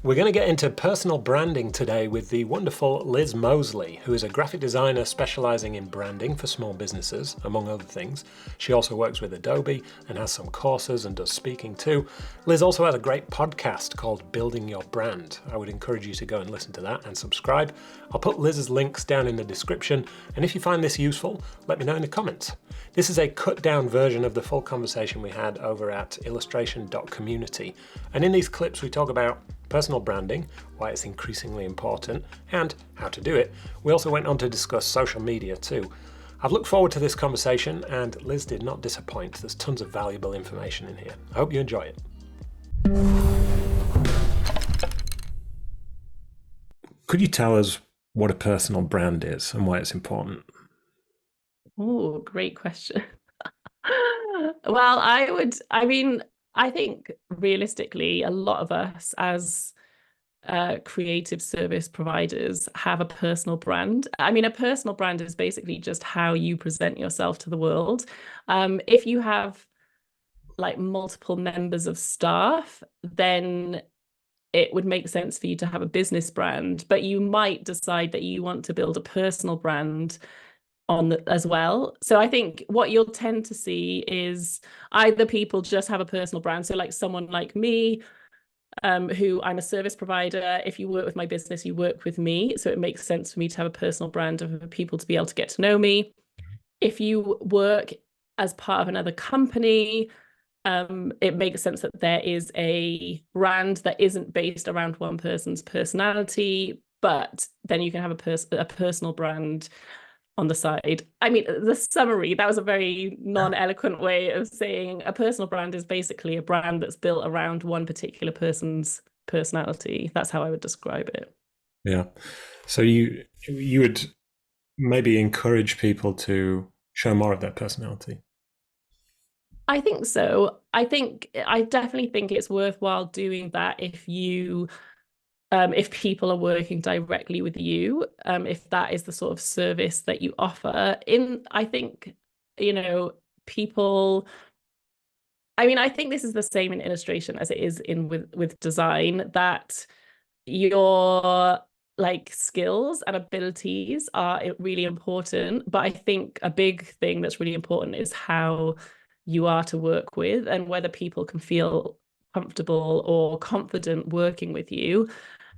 We're going to get into personal branding today with the wonderful Liz Mosley, who is a graphic designer specializing in branding for small businesses, among other things. She also works with Adobe and has some courses and does speaking too. Liz also has a great podcast called Building Your Brand. I would encourage you to go and listen to that and subscribe. I'll put Liz's links down in the description, and if you find this useful, let me know in the comments. This is a cut down version of the full conversation we had over at illustration.community, and in these clips we talk about personal branding, why it's increasingly important, and how to do it. We also went on to discuss social media too. I've looked forward to this conversation, and Liz did not disappoint. There's tons of valuable information in here. I hope you enjoy it. Could you tell us what a personal brand is and why it's important? Oh, great question. Well, I think realistically, a lot of us as creative service providers have a personal brand. I mean, a personal brand is basically just how you present yourself to the world. If you have like multiple members of staff, then it would make sense for you to have a business brand, but you might decide that you want to build a personal brand as well. So I think what you'll tend to see is either people just have a personal brand. So like someone like me, who I'm a service provider. If you work with my business, you work with me. So it makes sense for me to have a personal brand of people to be able to get to know me. If you work as part of another company, it makes sense that there is a brand that isn't based around one person's personality, but then you can have a personal brand on the side. I mean, the summary, that was a very non-eloquent way of saying a personal brand is basically a brand that's built around one particular person's personality. That's how I would describe it. Yeah. So you would maybe encourage people to show more of their personality. I think so. I definitely think it's worthwhile doing that if people are working directly with you, if that is the sort of service that you offer. I think, people, I think this is the same in illustration as it is with design, that your like skills and abilities are really important. But I think a big thing that's really important is how you are to work with and whether people can feel comfortable or confident working with you.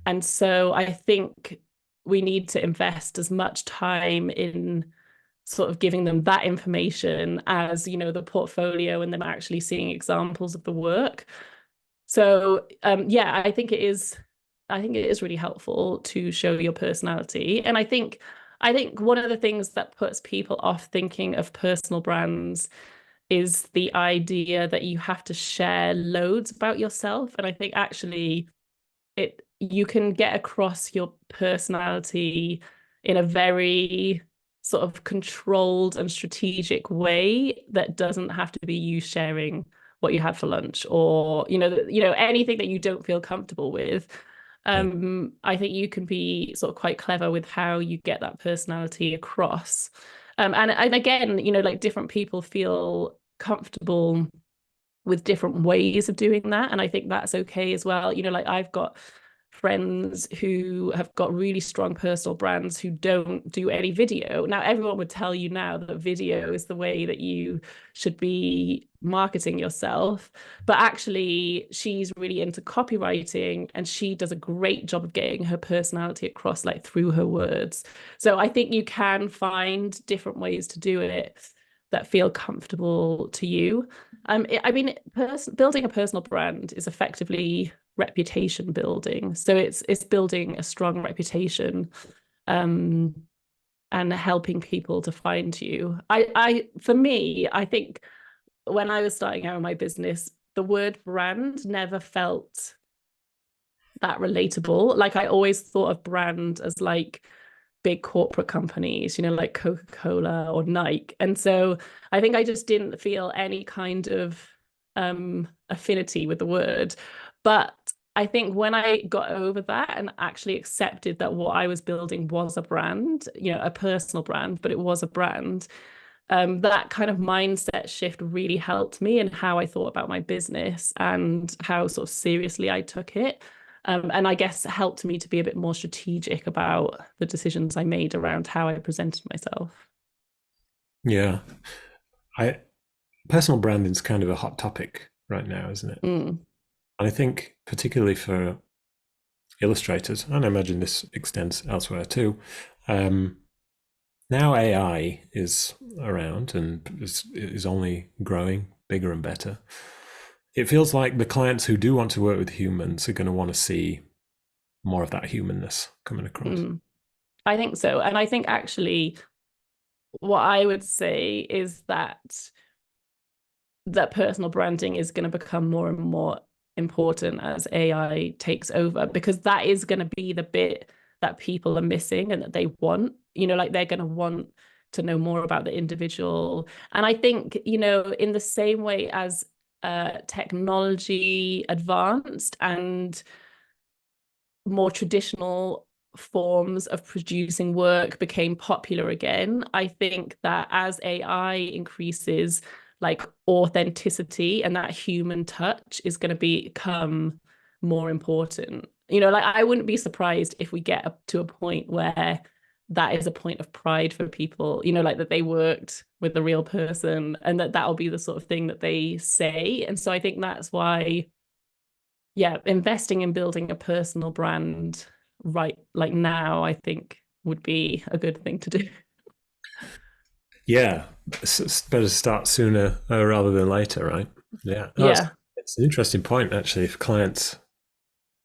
And so I think we need to invest as much time in sort of giving them that information as, the portfolio and them actually seeing examples of the work. So yeah, I think it is really helpful to show your personality. And I think one of the things that puts people off thinking of personal brands is the idea that you have to share loads about yourself. And I think actually you can get across your personality in a very sort of controlled and strategic way that doesn't have to be you sharing what you had for lunch or anything that you don't feel comfortable with. I think you can be sort of quite clever with how you get that personality across. And again, like different people feel comfortable with different ways of doing that, and I think that's okay as well. Like I've got friends who have got really strong personal brands who don't do any video. Now, everyone would tell you now that video is the way that you should be marketing yourself. But actually, she's really into copywriting and she does a great job of getting her personality across, like through her words. So I think you can find different ways to do it that feel comfortable to you. Building a personal brand is effectively reputation building. So it's building a strong reputation, and helping people to find you. For me, I think when I was starting out in my business, the word brand never felt that relatable. Like I always thought of brand as like big corporate companies, like Coca-Cola or Nike. And so I think I just didn't feel any kind of affinity with the word. But I think when I got over that and actually accepted that what I was building was a brand, a personal brand, but it was a brand, that kind of mindset shift really helped me in how I thought about my business and how sort of seriously I took it. And I guess helped me to be a bit more strategic about the decisions I made around how I presented myself. Yeah. I Personal branding is kind of a hot topic right now, isn't it? Mm, And I think particularly for illustrators, and I imagine this extends elsewhere too. Um, Now AI is around and is only growing bigger and better. It feels like the clients who do want to work with humans are going to want to see more of that humanness coming across. mm. I think so. And I think actually what I would say is that personal branding is going to become more and more important as AI takes over, because that is going to be the bit that people are missing and that they want, like they're going to want to know more about the individual. And I think, in the same way as technology advanced and more traditional forms of producing work became popular again, I think that as AI increases, like authenticity and that human touch is going to become more important. Like I wouldn't be surprised if we get up to a point where that is a point of pride for people, like that they worked with the real person and that'll be the sort of thing that they say. And so I think that's why, yeah, investing in building a personal brand right like now, I think would be a good thing to do. Yeah, it's better to start sooner rather than later, right? Yeah, no, Yeah. it's an interesting point actually. If clients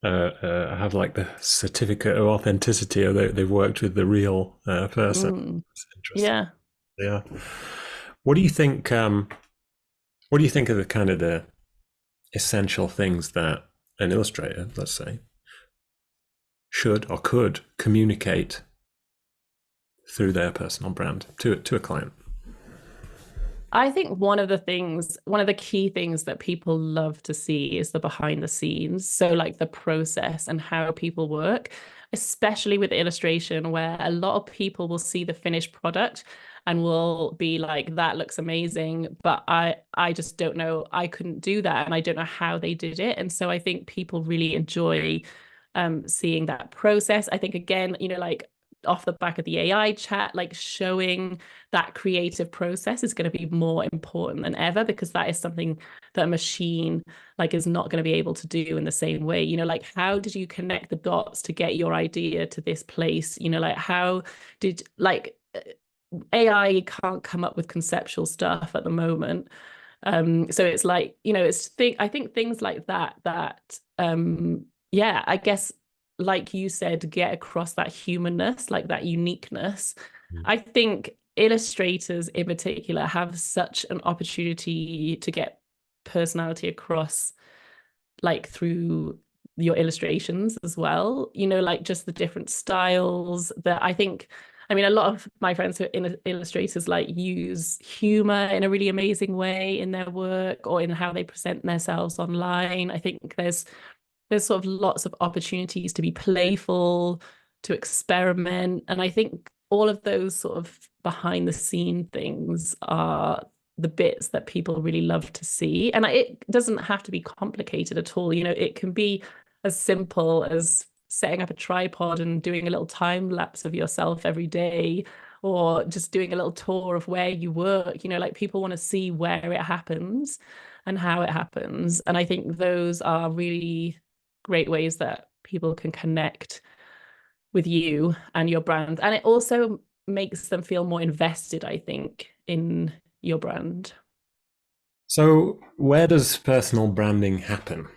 have like the certificate of authenticity, or they've worked with the real person, Mm. it's interesting. Yeah. Yeah. What do you think? What do you think are the kind of the essential things that an illustrator, let's say, should or could communicate through their personal brand to a client? I think one of the key things that people love to see is the behind the scenes. So, like the process and how people work, especially with illustration, where a lot of people will see the finished product and will be like, that looks amazing, but I just don't know, I couldn't do that and I don't know how they did it. And so I think people really enjoy seeing that process. I think again, like off the back of the AI chat, like showing that creative process is going to be more important than ever, because that is something that a machine like is not going to be able to do in the same way. Like how did you connect the dots to get your idea to this place? Like how did like AI can't come up with conceptual stuff at the moment. So it's like, I think things like that yeah, I guess like you said, get across that humanness, like that uniqueness. I think illustrators in particular have such an opportunity to get personality across, like through your illustrations as well, like just the different styles that I mean, a lot of my friends who are illustrators like use humor in a really amazing way in their work or in how they present themselves online. I think there's sort of lots of opportunities to be playful, to experiment. And I think all of those sort of behind the scene things are the bits that people really love to see. And it doesn't have to be complicated at all. It can be as simple as setting up a tripod and doing a little time lapse of yourself every day, or just doing a little tour of where you work. Like people want to see where it happens and how it happens. And I think those are really great ways that people can connect with you and your brand. And it also makes them feel more invested, I think, in your brand. So, where does personal branding happen?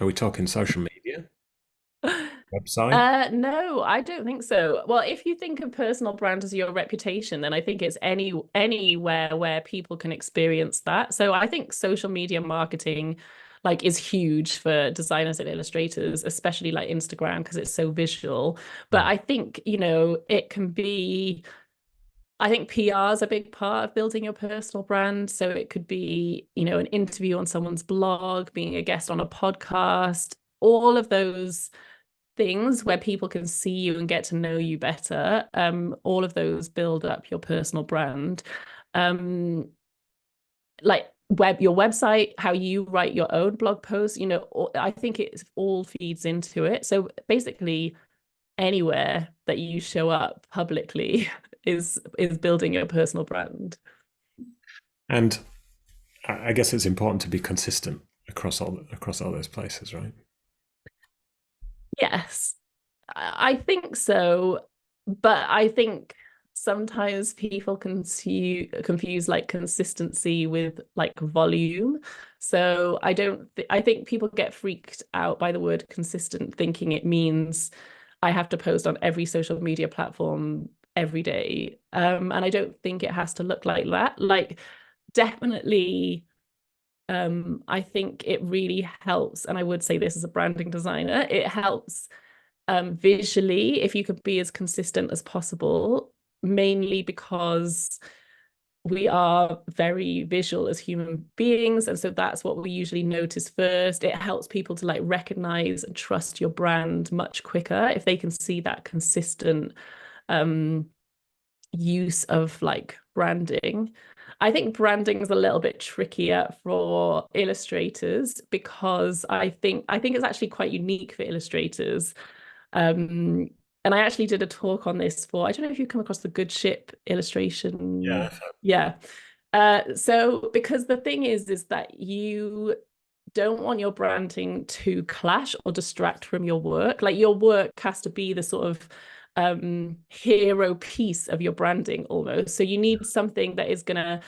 Are we talking social media, website? No, I don't think so. Well, if you think of personal brand as your reputation, then I think it's anywhere where people can experience that. So I think social media marketing like is huge for designers and illustrators, especially like Instagram because it's so visual. But I think, it can be I think PR is a big part of building your personal brand. So it could be, an interview on someone's blog, being a guest on a podcast, all of those things where people can see you and get to know you better. All of those build up your personal brand. Um, like your website, how you write your own blog posts, you know, I think it all feeds into it. So basically anywhere that you show up publicly is building your personal brand. And I guess it's important to be consistent across all those places, right? Yes, I think so. But I think sometimes people confuse like consistency with like volume. So I don't I think people get freaked out by the word consistent, thinking it means I have to post on every social media platform every day. And I don't think it has to look like that. Like definitely I think it really helps, and I would say this as a branding designer, it helps visually if you could be as consistent as possible, mainly because we are very visual as human beings, and so that's what we usually notice first. It helps people to like recognize and trust your brand much quicker if they can see that consistent use of like branding. I think branding is a little bit trickier for illustrators because I think it's actually quite unique for illustrators. Um, and I actually did a talk on this for, I don't know if you come across the Good Ship illustration. Yeah. Yeah. So because the thing is that you don't want your branding to clash or distract from your work. Like your work has to be the sort of hero piece of your branding almost. So you need something that is gonna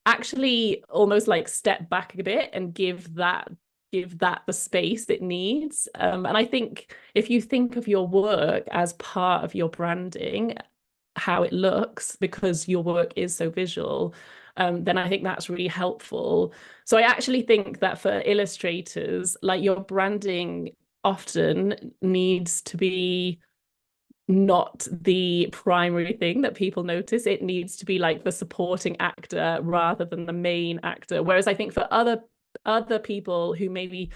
actually almost like step back a bit and give that the space it needs. And I think if you think of your work as part of your branding, how it looks, because your work is so visual, then I think that's really helpful. So I actually think that for illustrators, like your branding often needs to be not the primary thing that people notice. It needs to be like the supporting actor rather than the main actor. Whereas I think for other people who maybe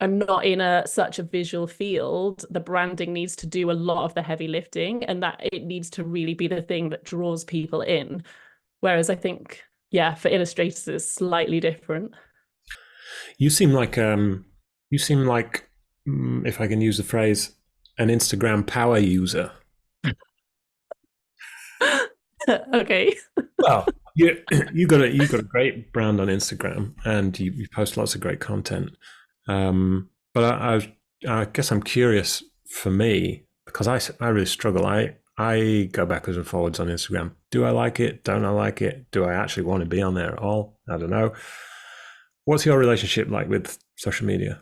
are not in such a visual field, the branding needs to do a lot of the heavy lifting, and that it needs to really be the thing that draws people in. Whereas I think, yeah, for illustrators, it's slightly different. You seem like if I can use the phrase, an Instagram power user. Okay. Well, you got a great brand on Instagram, and you post lots of great content. But I guess I'm curious for me because I really struggle. I go backwards and forwards on Instagram. Do I like it? Don't I like it? Do I actually want to be on there at all? I don't know. What's your relationship like with social media?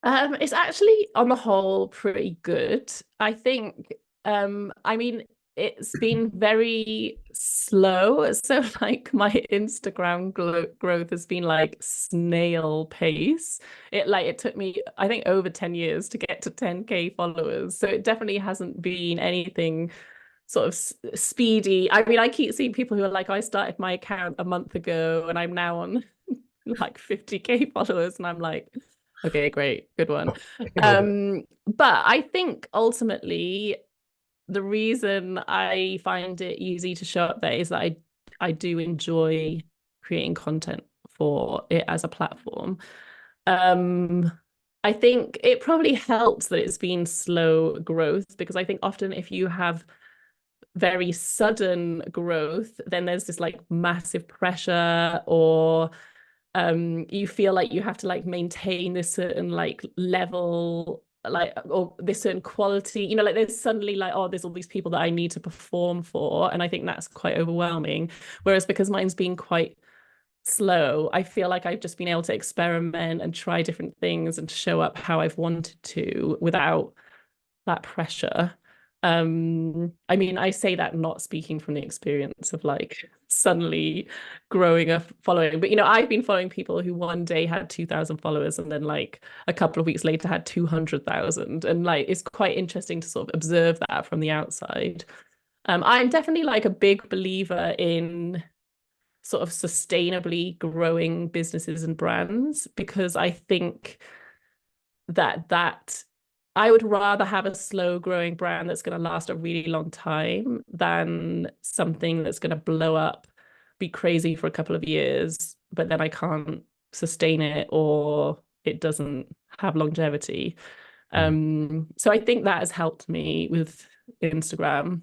It's actually on the whole pretty good. I think, I mean, it's been very slow. So like my Instagram growth has been like snail pace. It took me, I think, over 10 years to get to 10K followers. So it definitely hasn't been anything sort of speedy. I mean, I keep seeing people who are like, I started my account a month ago and I'm now on like 50K followers, and I'm like, okay, great, good one. But I think ultimately the reason I find it easy to show up there is that I do enjoy creating content for it as a platform. Um, I think it probably helps that it's been slow growth, because I think often if you have very sudden growth, then there's this like massive pressure, or you feel like you have to like maintain this certain like level, like, or this certain quality, you know, like there's suddenly like, oh, there's all these people that I need to perform for, and I think that's quite overwhelming. Whereas because mine's been quite slow, I feel like I've just been able to experiment and try different things and show up how I've wanted to without that pressure. I mean, I say that not speaking from the experience of like suddenly growing a following, but you know, I've been following people who one day had 2,000 followers and then like a couple of weeks later had 200,000, and like it's quite interesting to sort of observe that from the outside. I'm definitely like a big believer in sort of sustainably growing businesses and brands, because I think that I would rather have a slow growing brand that's going to last a really long time than something that's going to blow up be crazy for a couple of years, but then I can't sustain it, or it doesn't have longevity. So I think that has helped me with Instagram.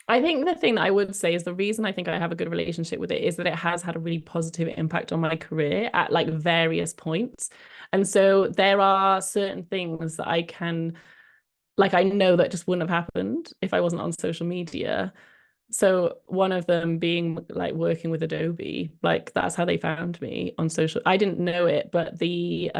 I think the thing that I would say is the reason I think I have a good relationship with it is that it has had a really positive impact on my career at like various points. And so there are certain things that I can, like, I know that just wouldn't have happened if I wasn't on social media. So one of them being like working with Adobe, like that's how they found me on social. I didn't know it, but the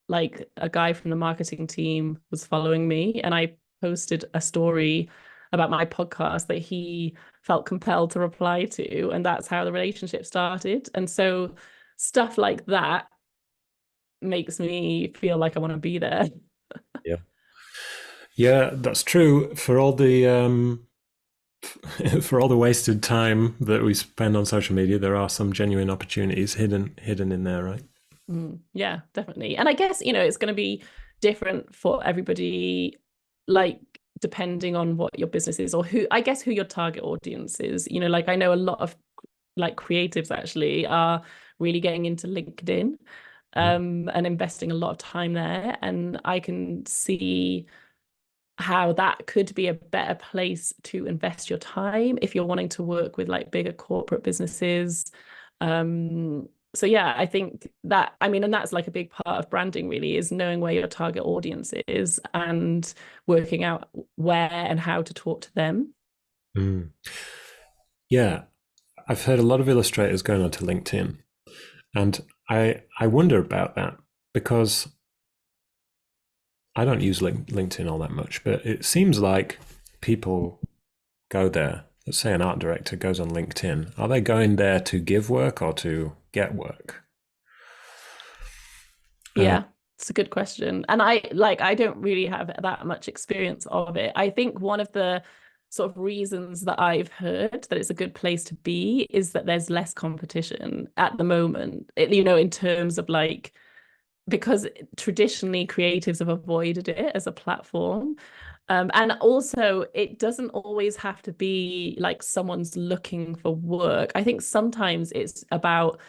like a guy from the marketing team was following me, and I posted a story about my podcast that he felt compelled to reply to, and that's how the relationship started. And so stuff like that makes me feel like I want to be there. Yeah. Yeah, that's true. For all the for all the wasted time that we spend on social media, there are some genuine opportunities hidden in there, right? Yeah, definitely. And I guess, it's going to be different for everybody, like depending on what your business is, or who your target audience is. Like I know a lot of like creatives actually are really getting into LinkedIn, and investing a lot of time there. And I can see how that could be a better place to invest your time if you're wanting to work with like bigger corporate businesses. So yeah, I think that, and that's like a big part of branding really, is knowing where your target audience is and working out where and how to talk to them. Mm. Yeah, I've heard a lot of illustrators going onto LinkedIn, and I wonder about that because I don't use LinkedIn all that much, but it seems like people go there. Let's say an art director goes on LinkedIn. Are they going there to give work or to get work? Yeah, it's a good question. And I don't really have that much experience of it. I think one of the sort of reasons that I've heard that it's a good place to be is that there's less competition at the moment, in terms of like, because traditionally creatives have avoided it as a platform. And also, it doesn't always have to be like someone's looking for work. I think sometimes it's about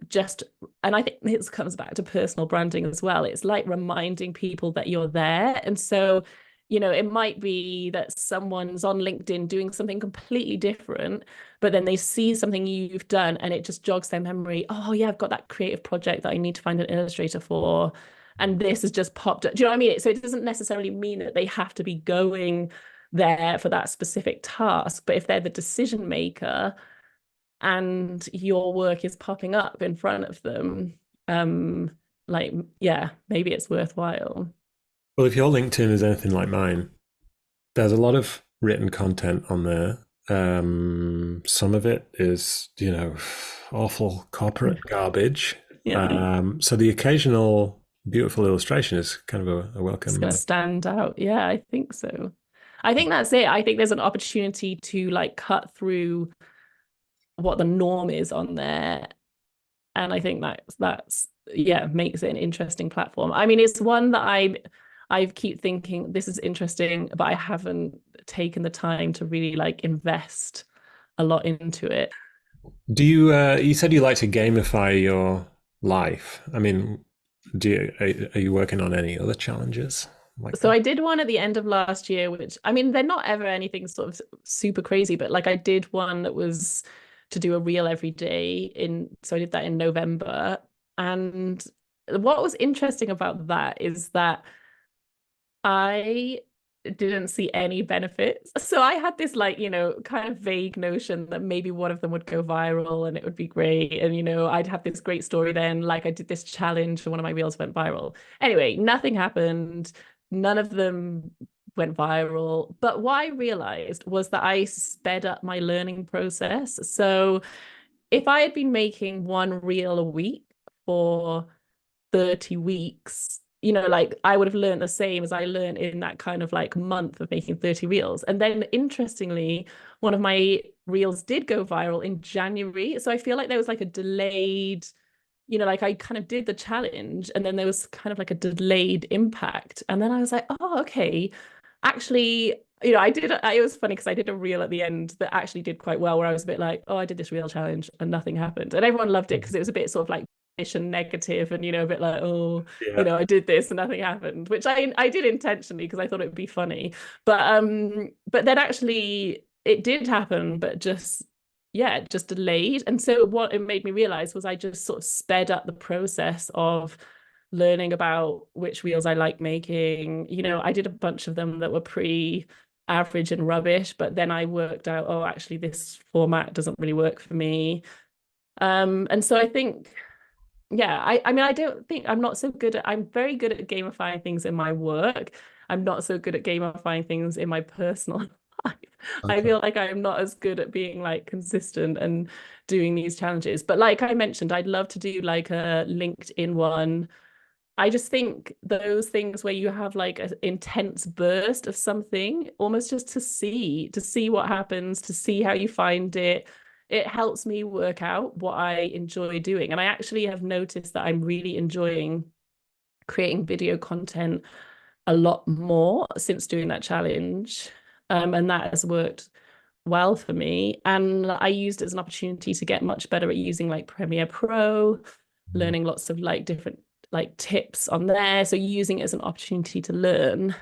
just, and I think this comes back to personal branding as well. It's like reminding people that you're there. And so, it might be that someone's on LinkedIn doing something completely different, but then they see something you've done and it just jogs their memory. Oh yeah, I've got that creative project that I need to find an illustrator for, and this has just popped up. Do you know what I mean? So it doesn't necessarily mean that they have to be going there for that specific task, but if they're the decision maker and your work is popping up in front of them, like, yeah, maybe it's worthwhile. Well, if your LinkedIn is anything like mine, there's a lot of written content on there. Some of it is, awful corporate garbage. Yeah, So the occasional beautiful illustration is kind of a it's welcome. going to stand out. Yeah, I think so. I think that's it. I think there's an opportunity to like cut through what the norm is on there, and I think that's yeah, makes it an interesting platform. It's one that I keep thinking this is interesting, but I haven't taken the time to really like invest a lot into it. Do you? You said you like to gamify your life. Are you working on any other challenges like So that? I did one at the end of last year, which they're not ever anything sort of super crazy, but like I did one that was to do a reel every day so I did that in November. And what was interesting about that is that I didn't see any benefits. So I had this like, kind of vague notion that maybe one of them would go viral and it would be great. And, I'd have this great story then, like I did this challenge and one of my reels went viral. Anyway, nothing happened. None of them went viral. But what I realized was that I sped up my learning process. So if I had been making one reel a week for 30 weeks, like I would have learned the same as I learned in that kind of like month of making 30 reels. And then interestingly, one of my reels did go viral in January. So I feel like there was like a delayed, like I kind of did the challenge and then there was kind of like a delayed impact. And then I was like, oh, okay, actually, it was funny because I did a reel at the end that actually did quite well, where I was a bit like, oh, I did this reel challenge and nothing happened. And everyone loved it because it was a bit sort of like mission negative and, a bit like, oh, Yeah. I did this and nothing happened, which I did intentionally because I thought it would be funny. But then actually it did happen, but just just delayed. And so what it made me realize was I just sort of sped up the process of learning about which reels I like making. I did a bunch of them that were pretty average and rubbish, but then I worked out, oh, actually this format doesn't really work for me. And so I think, I mean, I don't think I'm very good at gamifying things in my work. I'm not so good at gamifying things in my personal life. I Okay. feel like I'm not as good at being like consistent and doing these challenges. But like I mentioned, I'd love to do like a LinkedIn one. I just think those things where you have like an intense burst of something, almost just to see what happens, to see how you find it, it helps me work out what I enjoy doing. And I actually have noticed that I'm really enjoying creating video content a lot more since doing that challenge. And that has worked well for me. And I used it as an opportunity to get much better at using like Premiere Pro, Mm. learning lots of like different like tips on there. So using it as an opportunity to learn,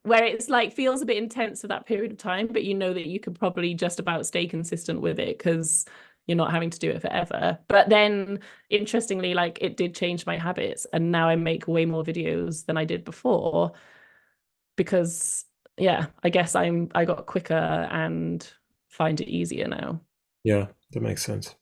where it's like feels a bit intense for that period of time, but you know that you could probably just about stay consistent with it because you're not having to do it forever. But then interestingly, like it did change my habits, and now I make way more videos than I did before because I guess I got quicker and find it easier now. Yeah, that makes sense.